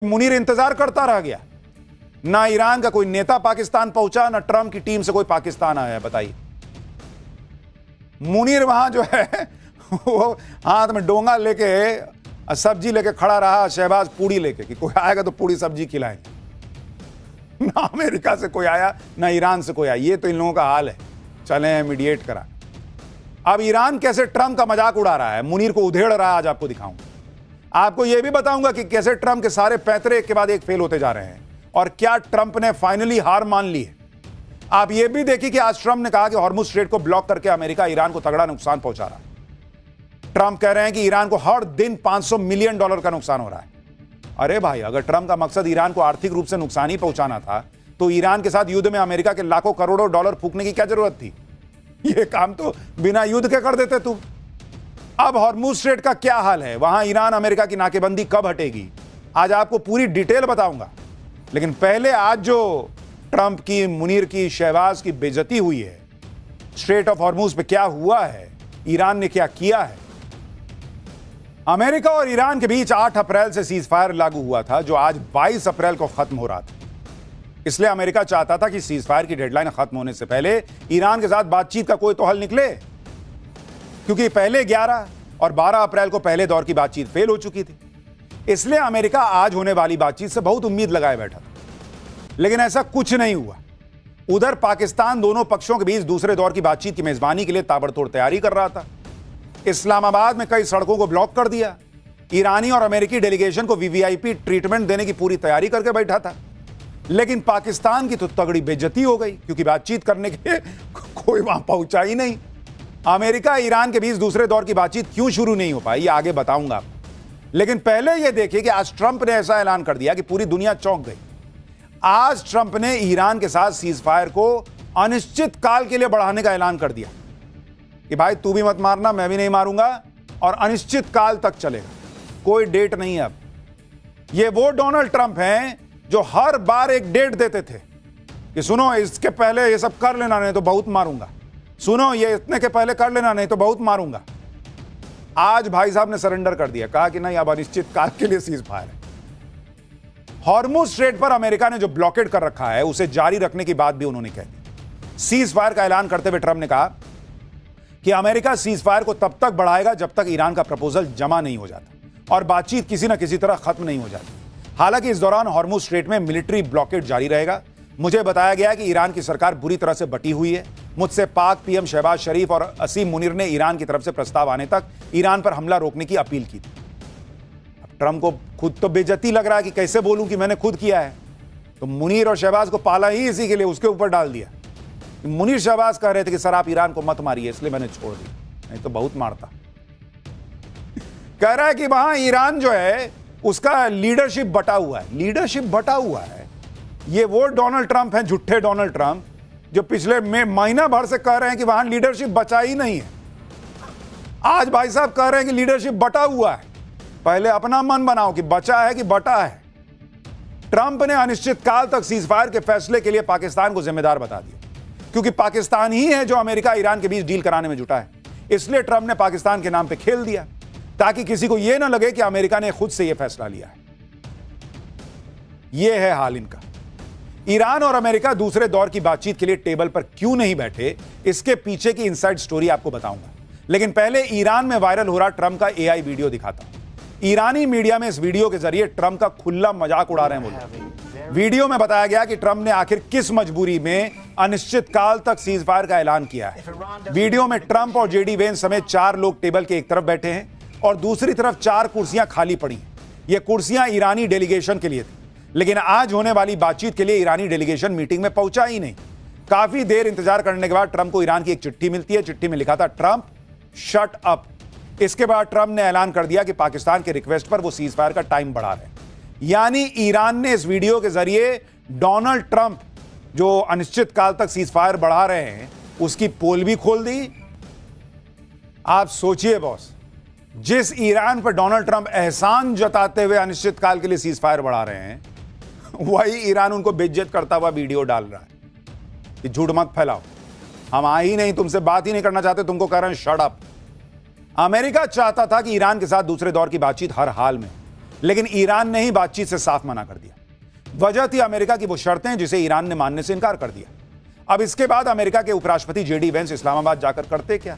मुनीर इंतजार करता रह गया। ना ईरान का कोई नेता पाकिस्तान पहुंचा, ना ट्रंप की टीम से कोई पाकिस्तान आया। बताइए, मुनीर वहां जो है वो हाथ में डोंगा लेके सब्जी लेके खड़ा रहा, शहबाज पूड़ी लेके कि कोई आएगा तो पूड़ी सब्जी खिलाएंगे। ना अमेरिका से कोई आया, ना ईरान से कोई आया। ये तो इन लोगों का हाल है। चलें मीडिएट करा। अब ईरान कैसे ट्रंप का मजाक उड़ा रहा है, मुनीर को उधेड़ रहा है, आज आपको दिखाऊंगा। आपको यह भी बताऊंगा कि कैसे ट्रंप के सारे पैंतरे एक के बाद एक फेल होते जा रहे हैं और क्या ट्रंप ने फाइनली हार मान ली है। आप यह भी देखिए कि आज ट्रंप ने कहा कि हॉर्मुज स्ट्रेट को ब्लॉक करके अमेरिका ईरान को तगड़ा नुकसान पहुंचा रहा है। ट्रंप कह रहे हैं कि ईरान को हर दिन $500 मिलियन का नुकसान हो रहा है। अरे भाई, अगर ट्रंप का मकसद ईरान को आर्थिक रूप से नुकसान ही पहुंचाना था तो ईरान के साथ युद्ध में अमेरिका के लाखों करोड़ों डॉलर फूकने की क्या जरूरत थी। यह काम तो बिना युद्ध के कर देते तुम। अब हॉर्मुज स्ट्रेट का क्या हाल है, वहां ईरान अमेरिका की नाकेबंदी कब हटेगी, आज आपको पूरी डिटेल बताऊंगा। लेकिन पहले आज जो ट्रंप की, मुनीर की, शहबाज की बेइज्जती हुई है, स्ट्रेट ऑफ हॉर्मुज पे क्या हुआ है, ईरान ने क्या किया है। अमेरिका और ईरान के बीच 8 अप्रैल से सीज फायर लागू हुआ था, जो आज 22 अप्रैल को खत्म हो रहा था। इसलिए अमेरिका चाहता था कि सीज फायर की डेडलाइन खत्म होने से पहले ईरान के साथ बातचीत का कोई तो हल निकले, क्योंकि पहले 11 और 12 अप्रैल को पहले दौर की बातचीत फेल हो चुकी थी। इसलिए अमेरिका आज होने वाली बातचीत से बहुत उम्मीद लगाए बैठा था, लेकिन ऐसा कुछ नहीं हुआ। उधर पाकिस्तान दोनों पक्षों के बीच दूसरे दौर की बातचीत की मेजबानी के लिए ताबड़तोड़ तैयारी कर रहा था। इस्लामाबाद में कई सड़कों को ब्लॉक कर दिया। ईरानी और अमेरिकी डेलीगेशन को वीवीआईपी ट्रीटमेंट देने की पूरी तैयारी करके बैठा था। लेकिन पाकिस्तान की तो तगड़ी बेइज्जती हो गई, क्योंकि बातचीत करने के लिए कोई वहां पहुंचा ही नहीं। अमेरिका ईरान के बीच दूसरे दौर की बातचीत क्यों शुरू नहीं हो पाई, ये आगे बताऊंगा। लेकिन पहले यह देखिए कि आज ट्रंप ने ऐसा ऐलान कर दिया कि पूरी दुनिया चौंक गई। आज ट्रंप ने ईरान के साथ सीज फायर को अनिश्चित काल के लिए बढ़ाने का ऐलान कर दिया कि भाई तू भी मत मारना, मैं भी नहीं मारूंगा, और अनिश्चित काल तक चलेगा, कोई डेट नहीं है। अब ये वो डोनाल्ड ट्रंप हैं जो हर बार एक डेट देते थे कि सुनो इसके पहले ये सब कर लेना, नहीं तो बहुत मारूंगा, सुनो ये इतने के पहले कर लेना, नहीं तो बहुत मारूंगा। आज भाई साहब ने सरेंडर कर दिया, कहा कि नहीं अब अनिश्चित काल के लिए सीज फायर है। हॉर्मुज स्ट्रेट पर अमेरिका ने जो ब्लॉकेड कर रखा है उसे जारी रखने की बात भी उन्होंने कह दी। सीज फायर का ऐलान करते हुए ट्रंप ने कहा कि अमेरिका सीज फायर को तब तक बढ़ाएगा जब तक ईरान का प्रपोजल जमा नहीं हो जाता और बातचीत किसी ना किसी तरह खत्म नहीं हो जाती। हालांकि इस दौरान हॉर्मुज स्ट्रेट में मिलिट्री ब्लॉकेड जारी रहेगा। मुझे बताया गया कि ईरान की सरकार बुरी तरह से बटी हुई है। मुझसे पाक पीएम शहबाज शरीफ और असीम मुनीर ने ईरान की तरफ से प्रस्ताव आने तक ईरान पर हमला रोकने की अपील की थी। अब ट्रंप को खुद तो बेइज्जती लग रहा है कि कैसे बोलूं कि मैंने खुद किया है, तो मुनीर और शहबाज को पाला ही इसी के लिए, उसके ऊपर डाल दिया। मुनीर शहबाज कह रहे थे कि सर आप ईरान को मत मारिए, इसलिए मैंने छोड़ दिया, नहीं तो बहुत मारता। कह रहा है कि वहां ईरान जो है उसका लीडरशिप बटा हुआ है। लीडरशिप बटा हुआ है, ये वो डोनाल्ड ट्रंप हैं, झूठे डोनाल्ड ट्रंप, जो पिछले महीना भर से कह रहे हैं कि वहां लीडरशिप बचा ही नहीं है। आज भाई साहब कह रहे हैं कि लीडरशिप बटा हुआ है। पहले अपना मन बनाओ कि बचा है कि बटा है। ट्रंप ने अनिश्चित काल तक सीज फायर के फैसले के लिए पाकिस्तान को जिम्मेदार बता दिया, क्योंकि पाकिस्तान ही है जो अमेरिका ईरान के बीच डील कराने में जुटा है। इसलिए ट्रंप ने पाकिस्तान के नाम पे खेल दिया, ताकि किसी को यह ना लगे कि अमेरिका ने खुद से यह फैसला लिया है। यह है हाल इनका। ईरान और अमेरिका दूसरे दौर की बातचीत के लिए टेबल पर क्यों नहीं बैठे, इसके पीछे की इनसाइड स्टोरी आपको बताऊंगा। लेकिन पहले ईरान में वायरल हो रहा ट्रंप का एआई वीडियो दिखाता हूं। ईरानी मीडिया में इस वीडियो के जरिए ट्रंप का खुला मजाक उड़ा रहे हैं बोल। वीडियो में बताया गया कि ट्रंप ने आखिर किस मजबूरी में अनिश्चित काल तक सीज फायर का ऐलान किया है। वीडियो में ट्रंप और जेडी वेंस समेत 4 लोग टेबल के एक तरफ बैठे हैं और दूसरी तरफ 4 कुर्सियां खाली पड़ी हैं। ये कुर्सियां ईरानी डेलीगेशन के लिए थी, लेकिन आज होने वाली बातचीत के लिए ईरानी डेलीगेशन मीटिंग में पहुंचा ही नहीं। काफी देर इंतजार करने के बाद ट्रंप को ईरान की एक चिट्ठी मिलती है। चिट्ठी में लिखा था, ट्रंप शट अप। इसके बाद ट्रंप ने ऐलान कर दिया कि पाकिस्तान के रिक्वेस्ट पर वो सीज फायर का टाइम बढ़ा रहे हैं। यानी ईरान ने इस वीडियो के जरिए डोनाल्ड ट्रंप जो अनिश्चित काल तक सीज फायर बढ़ा रहे हैं उसकी पोल भी खोल दी। आप सोचिए बॉस, जिस ईरान पर डोनाल्ड ट्रंप एहसान जताते हुए अनिश्चित काल के लिए सीज फायर बढ़ा रहे हैं, वही ईरान उनको बेइज्जत करता हुआ वीडियो डाल रहा है कि झूठ मत फैलाओ, हम आ ही नहीं, तुमसे बात ही नहीं करना चाहते, तुमको कह रहे हैं शट अप। अमेरिका चाहता था कि ईरान के साथ दूसरे दौर की बातचीत हर हाल में, लेकिन ईरान ने ही बातचीत से साफ मना कर दिया। वजह थी अमेरिका की वो शर्तें जिसे ईरान ने मानने से इनकार कर दिया। अब इसके बाद अमेरिका के उपराष्ट्रपति जेडी वेंस इस्लामाबाद जाकर करते क्या?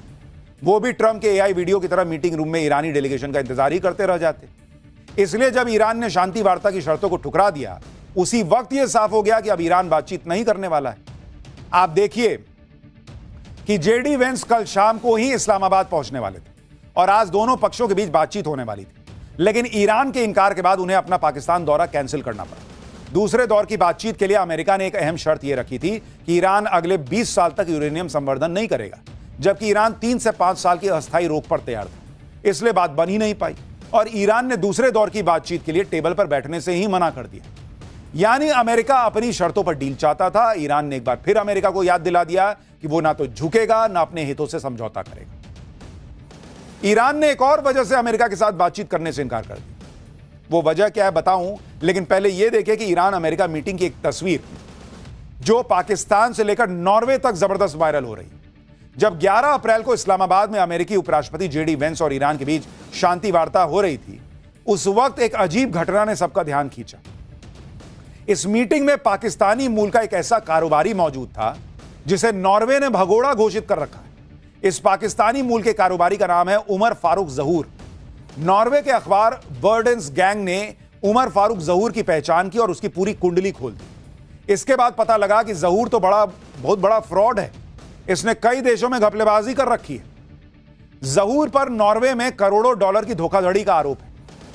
वो भी ट्रंप के एआई वीडियो की तरह मीटिंग रूम में ईरानी डेलीगेशन का इंतजार ही करते रह जाते। इसलिए जब ईरान ने शांति वार्ता की शर्तों को ठुकरा दिया, उसी वक्त यह साफ हो गया कि अब ईरान बातचीत नहीं करने वाला है। आप देखिए कि जेडी वेंस कल शाम को ही इस्लामाबाद पहुंचने वाले थे और आज दोनों पक्षों के बीच बातचीत होने वाली थी, लेकिन ईरान के इनकार के बाद उन्हें अपना पाकिस्तान दौरा कैंसिल करना पड़ा। दूसरे दौर की बातचीत के लिए अमेरिका ने एक अहम शर्त यह रखी थी कि ईरान अगले 20 साल तक यूरेनियम संवर्धन नहीं करेगा, जबकि ईरान 3 से 5 साल की अस्थायी रोक पर तैयार था। इसलिए बात बन ही नहीं पाई और ईरान ने दूसरे दौर की बातचीत के लिए टेबल पर बैठने से ही मना कर दिया। यानी अमेरिका अपनी शर्तों पर डील चाहता था। ईरान ने एक बार फिर अमेरिका को याद दिला दिया कि वो ना तो झुकेगा ना अपने हितों से समझौता करेगा। ईरान ने एक और वजह से अमेरिका के साथ बातचीत करने से इनकार कर दिया। वो वजह क्या है बताऊं, लेकिन पहले यह देखें कि ईरान अमेरिका मीटिंग की एक तस्वीर जो पाकिस्तान से लेकर नॉर्वे तक जबरदस्त वायरल हो रही है। जब 11 अप्रैल को इस्लामाबाद में अमेरिकी उपराष्ट्रपति जेडी वेंस और ईरान के बीच शांति वार्ता हो रही थी, उस वक्त एक अजीब घटना ने सबका ध्यान खींचा। इस मीटिंग में पाकिस्तानी मूल का एक ऐसा कारोबारी मौजूद था जिसे नॉर्वे ने भगोड़ा घोषित कर रखा है। इस पाकिस्तानी मूल के कारोबारी का नाम है उमर फारूक जहूर। नॉर्वे के अखबार वर्डेंस गैंग ने उमर फारूक जहूर की पहचान की और उसकी पूरी कुंडली खोल दी। इसके बाद पता लगा कि जहूर तो बहुत बड़ा फ्रॉड है। इसने कई देशों में घपलेबाजी कर रखी है। जहूर पर नॉर्वे में करोड़ों डॉलर की धोखाधड़ी का आरोप है।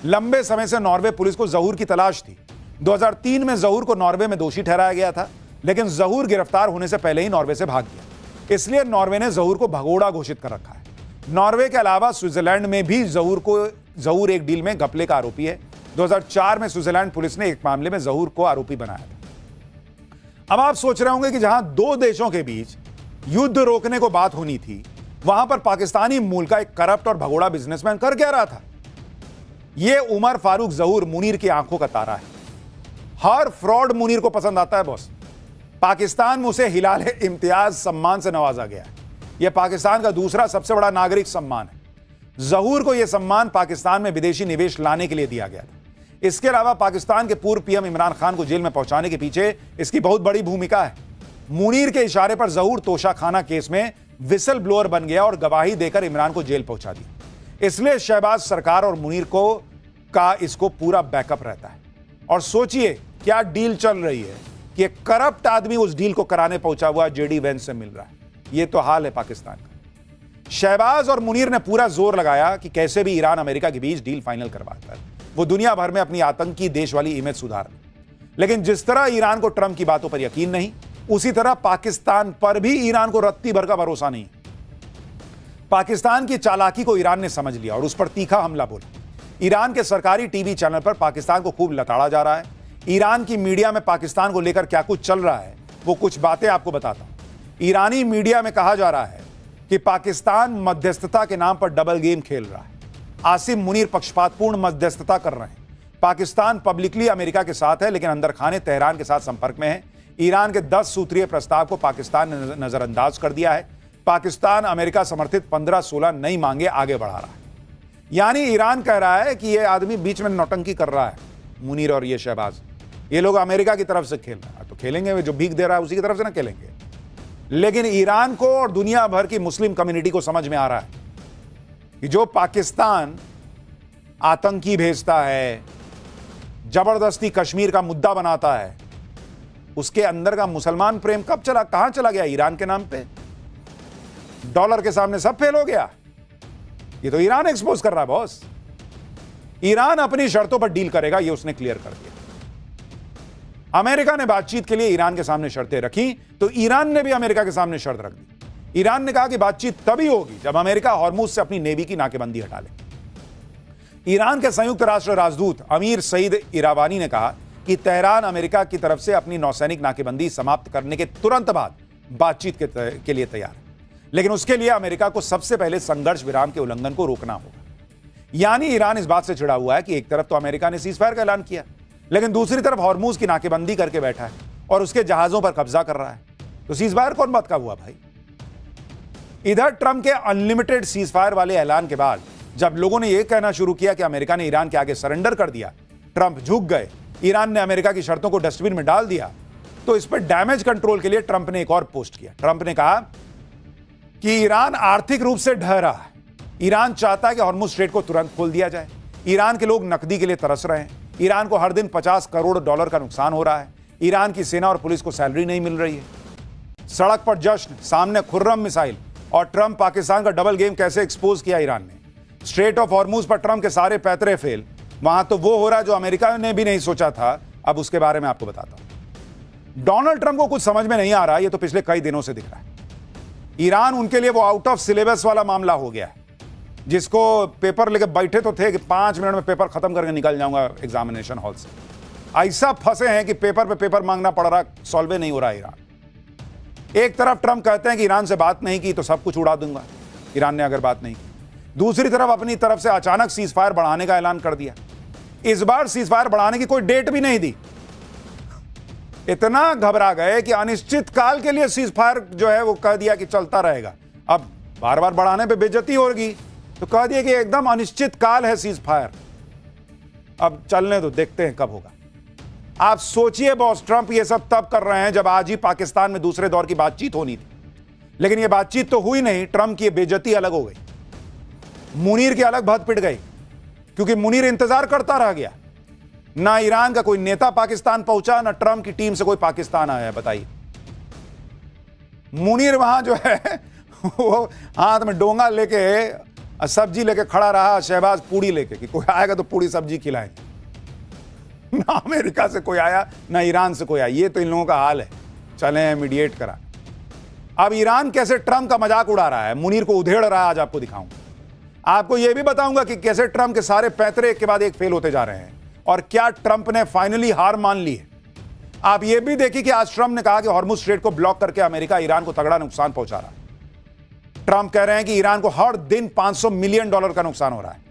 लंबे समय से नॉर्वे पुलिस को जहूर की तलाश थी। 2003 में जहूर को नॉर्वे में दोषी ठहराया गया था, लेकिन जहूर गिरफ्तार होने से पहले ही नॉर्वे से भाग गया। इसलिए नॉर्वे ने जहूर को भगोड़ा घोषित कर रखा है। नॉर्वे के अलावा स्विट्जरलैंड में भी जहूर एक डील में घपले का आरोपी है। 2004 में स्विट्जरलैंड पुलिस ने एक मामले में जहूर को आरोपी बनाया था। अब आप सोच रहे होंगे कि जहां दो देशों के बीच युद्ध रोकने को बात होनी थी, वहां पर पाकिस्तानी मूल का एक करप्ट और भगोड़ा बिजनेसमैन कर क्या रहा था। यह उमर फारूक जहूर मुनीर की आंखों का तारा है। हर फ्रॉड मुनीर को पसंद आता है बॉस। पाकिस्तान में उसे हिलाल इम्तियाज सम्मान से नवाजा गया है। यह पाकिस्तान का दूसरा सबसे बड़ा नागरिक सम्मान है। जहूर को यह सम्मान पाकिस्तान में विदेशी निवेश लाने के लिए दिया गया था। इसके अलावा पाकिस्तान के पूर्व पीएम इमरान खान को जेल में पहुंचाने के पीछे इसकी बहुत बड़ी भूमिका है। मुनीर के इशारे पर जहूर तोशाखाना केस में विसल ब्लोअर बन गया और गवाही देकर इमरान को जेल पहुंचा दिया। इसलिए शहबाज सरकार और मुनीर का इसको पूरा बैकअप रहता है। और सोचिए क्या डील चल रही है कि एक करप्ट आदमी उस डील को कराने पहुंचा हुआ जेडी वेंस से मिल रहा है। यह तो हाल है पाकिस्तान का। शहबाज और मुनीर ने पूरा जोर लगाया कि कैसे भी ईरान अमेरिका के बीच डील फाइनल करवाता है। वो दुनिया भर में अपनी आतंकी देश वाली इमेज सुधार। लेकिन जिस तरह ईरान को ट्रंप की बातों पर यकीन नहीं, उसी तरह पाकिस्तान पर भी ईरान को रत्ती भर का भरोसा नहीं। पाकिस्तान की चालाकी को ईरान ने समझ लिया और उस पर तीखा हमला बोला। ईरान के सरकारी टीवी चैनल पर पाकिस्तान को खूब लताड़ा जा रहा है। ईरान की मीडिया में पाकिस्तान को लेकर क्या कुछ चल रहा है, वो कुछ बातें आपको बताता हूं। ईरानी मीडिया में कहा जा रहा है कि पाकिस्तान मध्यस्थता के नाम पर डबल गेम खेल रहा है। आसिम मुनीर पक्षपातपूर्ण मध्यस्थता कर रहे हैं। पाकिस्तान पब्लिकली अमेरिका के साथ है, लेकिन अंदर खाने तेहरान के साथ संपर्क में है। ईरान के 10 सूत्रीय प्रस्ताव को पाकिस्तान ने नजरअंदाज कर दिया है। पाकिस्तान अमेरिका समर्थित 15-16 नई मांगे आगे बढ़ा रहा है। यानी ईरान कह रहा है कि यह आदमी बीच में नौटंकी कर रहा है। मुनीर और ये शहबाज, ये लोग अमेरिका की तरफ से खेल रहे हैं, तो खेलेंगे। जो भीख दे रहा है उसी की तरफ से ना खेलेंगे। लेकिन ईरान को और दुनिया भर की मुस्लिम कम्युनिटी को समझ में आ रहा है कि जो पाकिस्तान आतंकी भेजता है, जबरदस्ती कश्मीर का मुद्दा बनाता है, उसके अंदर का मुसलमान प्रेम कहां चला गया? ईरान के नाम पे डॉलर के सामने सब फेल हो गया। ये तो ईरान एक्सपोज कर रहा है बॉस। ईरान अपनी शर्तों पर डील करेगा, ये उसने क्लियर कर दिया। अमेरिका ने बातचीत के लिए ईरान के सामने शर्तें रखी, तो ईरान ने भी अमेरिका के सामने शर्त रख दी। ईरान ने कहा कि बातचीत तभी होगी जब अमेरिका हॉर्मुज से अपनी नेवी की नाकेबंदी हटा ले। ईरान के संयुक्त राष्ट्र राजदूत अमीर सईद इरावानी ने कहा कि तेहरान अमेरिका की तरफ से अपनी नौसैनिक नाकेबंदी समाप्त करने के तुरंत बाद बातचीत के लिए तैयार है, लेकिन उसके लिए अमेरिका को सबसे पहले संघर्ष विराम के उल्लंघन को रोकना होगा। यानी ईरान इस बात से चिढ़ा हुआ है कि एक तरफ तो अमेरिका ने सीजफायर का ऐलान किया, लेकिन दूसरी तरफ हॉर्मुज की नाकेबंदी करके बैठा है और उसके जहाजों पर कब्जा कर रहा है। तो सीजफायर कौन बात का हुआ भाई? इधर ट्रंप के अनलिमिटेड सीजफायर वाले ऐलान के बाद जब लोगों ने यह कहना शुरू किया कि अमेरिका ने ईरान के आगे सरेंडर कर दिया, ट्रंप झुक गए, ईरान ने अमेरिका की शर्तों को डस्टबिन में डाल दिया, तो इस पर डैमेज कंट्रोल के लिए ट्रंप ने एक और पोस्ट किया। ट्रंप ने कहा कि ईरान आर्थिक रूप से ढह रहा है, ईरान चाहता है कि हॉर्मुज़ स्ट्रेट को तुरंत खोल दिया जाए, ईरान के लोग नकदी के लिए तरस रहे हैं, ईरान को हर दिन $50 करोड़ का नुकसान हो रहा है, ईरान की सेना और पुलिस को सैलरी नहीं मिल रही है। सड़क पर जश्न, सामने खुर्रम मिसाइल, और ट्रंप पाकिस्तान का डबल गेम कैसे एक्सपोज किया ईरान ने। स्ट्रेट ऑफ हॉर्मुज़ पर ट्रंप के सारे पैतरे फेल, वहां तो वो हो रहा है जो अमेरिका ने भी नहीं सोचा था। अब उसके बारे में आपको बताता हूं। डोनाल्ड ट्रंप को कुछ समझ में नहीं आ रहा, ये तो पिछले कई दिनों से दिख रहा है। ईरान उनके लिए वो आउट ऑफ सिलेबस वाला मामला हो गया है, जिसको पेपर लेके बैठे तो थे कि 5 मिनट में पेपर खत्म करके निकल जाऊंगा एग्जामिनेशन हॉल से, ऐसा फंसे हैं कि पेपर पे पेपर मांगना पड़ रहा, सॉल्व नहीं हो रहा ईरान। एक तरफ ट्रंप कहते हैं कि ईरान से बात नहीं की तो सब कुछ उड़ा दूंगा, ईरान ने अगर बात नहीं की। दूसरी तरफ अपनी तरफ से अचानक सीज फायर बढ़ाने का ऐलान कर दिया। इस बार सीज फायर बढ़ाने की कोई डेट भी नहीं दी। इतना घबरा गए कि अनिश्चित काल के लिए सीज फायर जो है वो कह दिया कि चलता रहेगा। अब बार बार बढ़ाने पे बेइज्जती होगी, तो कह दिया कि एकदम अनिश्चित काल है सीज फायर, अब चलने दो, देखते हैं कब होगा। आप सोचिए बॉस, ट्रंप ये सब तब कर रहे हैं जब आज ही पाकिस्तान में दूसरे दौर की बातचीत होनी थी, लेकिन ये बातचीत तो हुई नहीं। ट्रंप की बेइज्जती अलग हो गई, मुनीर की अलग भद पिट गई, क्योंकि मुनीर इंतजार करता रह गया। ना ईरान का कोई नेता पाकिस्तान पहुंचा, ना ट्रंप की टीम से कोई पाकिस्तान आया। बताइए, मुनीर वहां जो है वो हाथ में डोंगा लेके सब्जी लेके खड़ा रहा, शहबाज पूड़ी लेके, कि कोई आएगा तो पूड़ी सब्जी खिलाएंगे। ना अमेरिका से कोई आया, ना ईरान से कोई आया। ये तो इन लोगों का हाल है, चले मीडिएट करा। अब ईरान कैसे ट्रंप का मजाक उड़ा रहा है, मुनीर को उधेड़ रहा है, आज आपको दिखाऊंगा। आपको यह भी बताऊंगा कि कैसे ट्रंप के सारे पैतरे एक के बाद एक फेल होते जा रहे हैं, और क्या ट्रंप ने फाइनली हार मान ली है। आप यह भी देखिए कि आज ट्रंप ने कहा कि हॉर्मुज़ स्ट्रेट को ब्लॉक करके अमेरिका ईरान को तगड़ा नुकसान पहुंचा रहा है। ट्रंप कह रहे हैं कि ईरान को हर दिन $500 मिलियन का नुकसान हो रहा है।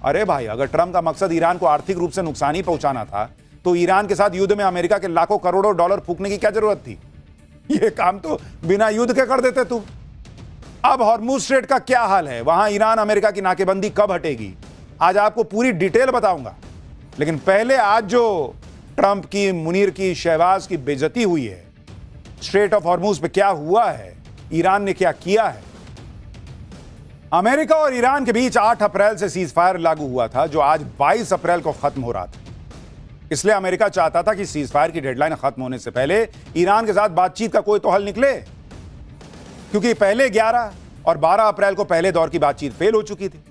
अरे भाई, अगर ट्रंप का मकसद ईरान को आर्थिक रूप से नुकसान ही पहुंचाना था, तो ईरान के साथ युद्ध में अमेरिका के लाखों करोड़ों डॉलर फूकने की क्या जरूरत थी। यह काम तो बिना युद्ध के कर देते तू। अब हॉर्मुज़ स्ट्रेट का क्या हाल है, वहां ईरान अमेरिका की नाकेबंदी कब हटेगी, आज आपको पूरी डिटेल बताऊंगा। लेकिन पहले आज जो ट्रंप की, मुनीर की, शहबाज की बेइज्जती हुई है, स्ट्रेट ऑफ हॉर्मुज़ पे क्या हुआ है, ईरान ने क्या किया है। अमेरिका और ईरान के बीच 8 अप्रैल से सीज फायर लागू हुआ था, जो आज 22 अप्रैल को खत्म हो रहा था। इसलिए अमेरिका चाहता था कि सीज फायर की डेडलाइन खत्म होने से पहले ईरान के साथ बातचीत का कोई तो हल निकले, क्योंकि पहले 11 और 12 अप्रैल को पहले दौर की बातचीत फेल हो चुकी थी।